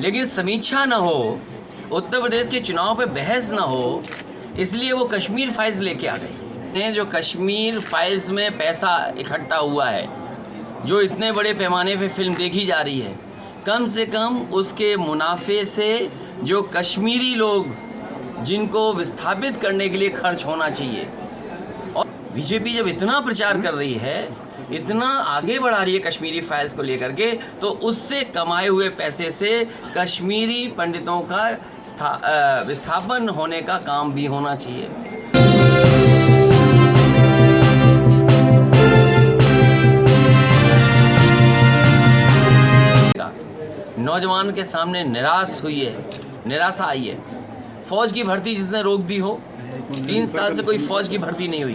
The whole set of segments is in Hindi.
लेकिन समीक्षा न हो, उत्तर प्रदेश के चुनाव पे बहस न हो, इसलिए वो कश्मीर फाइल्स लेके आ गए। जो कश्मीर फाइल्स में पैसा इकट्ठा हुआ है, जो इतने बड़े पैमाने पे फिल्म देखी जा रही है, कम से कम उसके मुनाफे से जो कश्मीरी लोग जिनको विस्थापित करने के लिए खर्च होना चाहिए। और बीजेपी जब इतना प्रचार कर रही है, इतना आगे बढ़ा रही है कश्मीरी फाइल्स को लेकर के, तो उससे कमाए हुए पैसे से कश्मीरी पंडितों का विस्थापन होने का काम भी होना चाहिए। नौजवान के सामने निराशा आई है। फौज की भर्ती जिसने रोक दी हो, 3 साल से कोई फौज की भर्ती नहीं हुई।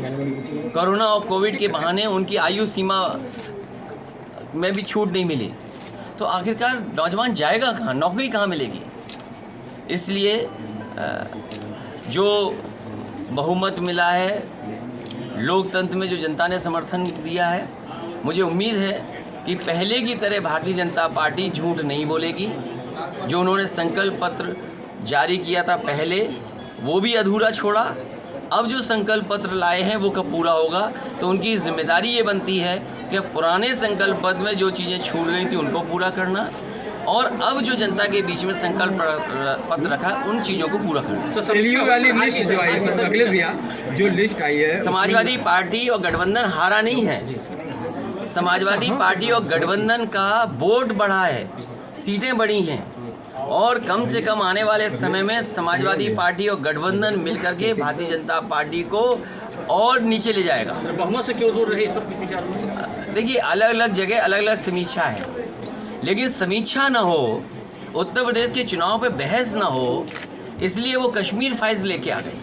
कोरोना और कोविड के बहाने उनकी आयु सीमा में भी छूट नहीं मिली, तो आखिरकार नौजवान जाएगा कहाँ, नौकरी कहाँ मिलेगी। इसलिए जो बहुमत मिला है, लोकतंत्र में जो जनता ने समर्थन दिया है, मुझे उम्मीद है कि पहले की तरह भारतीय जनता पार्टी झूठ नहीं बोलेगी। जो उन्होंने संकल्प पत्र जारी किया था पहले, वो भी अधूरा छोड़ा। अब जो संकल्प पत्र लाए हैं वो कब पूरा होगा, तो उनकी जिम्मेदारी ये बनती है कि पुराने संकल्प पत्र में जो चीज़ें छूट गई थी उनको पूरा करना, और अब जो जनता के बीच में संकल्प पत्र रखा उन चीज़ों को पूरा करना। तो वाली लिस्ट जो आई है, अखिलेश भैया, जो लिस्ट आई है, समाजवादी पार्टी और गठबंधन हारा नहीं है। समाजवादी पार्टी और गठबंधन का वोट बढ़ा है, सीटें बढ़ी हैं, और कम से कम आने वाले समय में समाजवादी पार्टी और गठबंधन मिलकर के भारतीय जनता पार्टी को और नीचे ले जाएगा। सर, बहुमत से क्यों दूर रहे, इस पर कुछ विचार हुआ? देखिए, अलग अलग जगह अलग अलग समीक्षा है, लेकिन समीक्षा न हो, उत्तर प्रदेश के चुनाव पे बहस न हो, इसलिए वो कश्मीर फाइल्स लेके आ गए।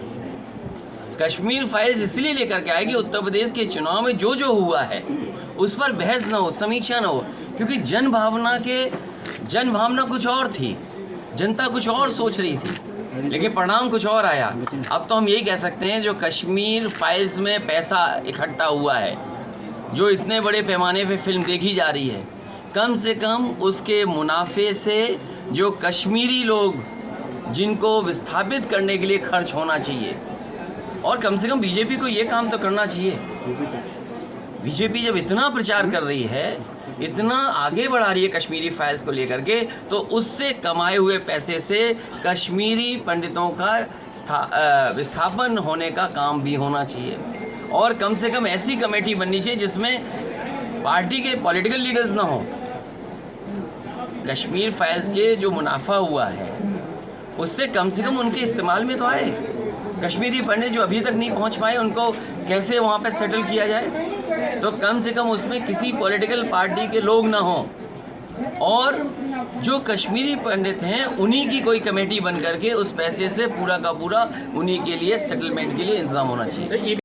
कश्मीर फाइल्स इसलिए लेकर के आए कि उत्तर प्रदेश के चुनाव में जो जो हुआ है उस पर बहस न हो, समीक्षा न हो, क्योंकि जनभावना कुछ और थी, जनता कुछ और सोच रही थी, लेकिन परिणाम कुछ और आया। अब तो हम यही कह सकते हैं, जो कश्मीर फाइल्स में पैसा इकट्ठा हुआ है, जो इतने बड़े पैमाने पे फिल्म देखी जा रही है, कम से कम उसके मुनाफे से जो कश्मीरी लोग जिनको विस्थापित करने के लिए खर्च होना चाहिए। और कम से कम बीजेपी को ये काम तो करना चाहिए। बीजेपी जब इतना प्रचार कर रही है, इतना आगे बढ़ा रही है कश्मीरी फाइल्स को लेकर के, तो उससे कमाए हुए पैसे से कश्मीरी पंडितों का विस्थापन होने का काम भी होना चाहिए। और कम से कम ऐसी कमेटी बननी चाहिए जिसमें पार्टी के पॉलिटिकल लीडर्स ना हो। कश्मीर फाइल्स के जो मुनाफा हुआ है उससे कम से कम उनके इस्तेमाल में तो आए। कश्मीरी पंडित जो अभी तक नहीं पहुंच पाए, उनको कैसे वहाँ पे सेटल किया जाए, तो कम से कम उसमें किसी पॉलिटिकल पार्टी के लोग ना हों, और जो कश्मीरी पंडित हैं उन्हीं की कोई कमेटी बन करके उस पैसे से पूरा का पूरा उन्हीं के लिए सेटलमेंट के लिए इंतजाम होना चाहिए।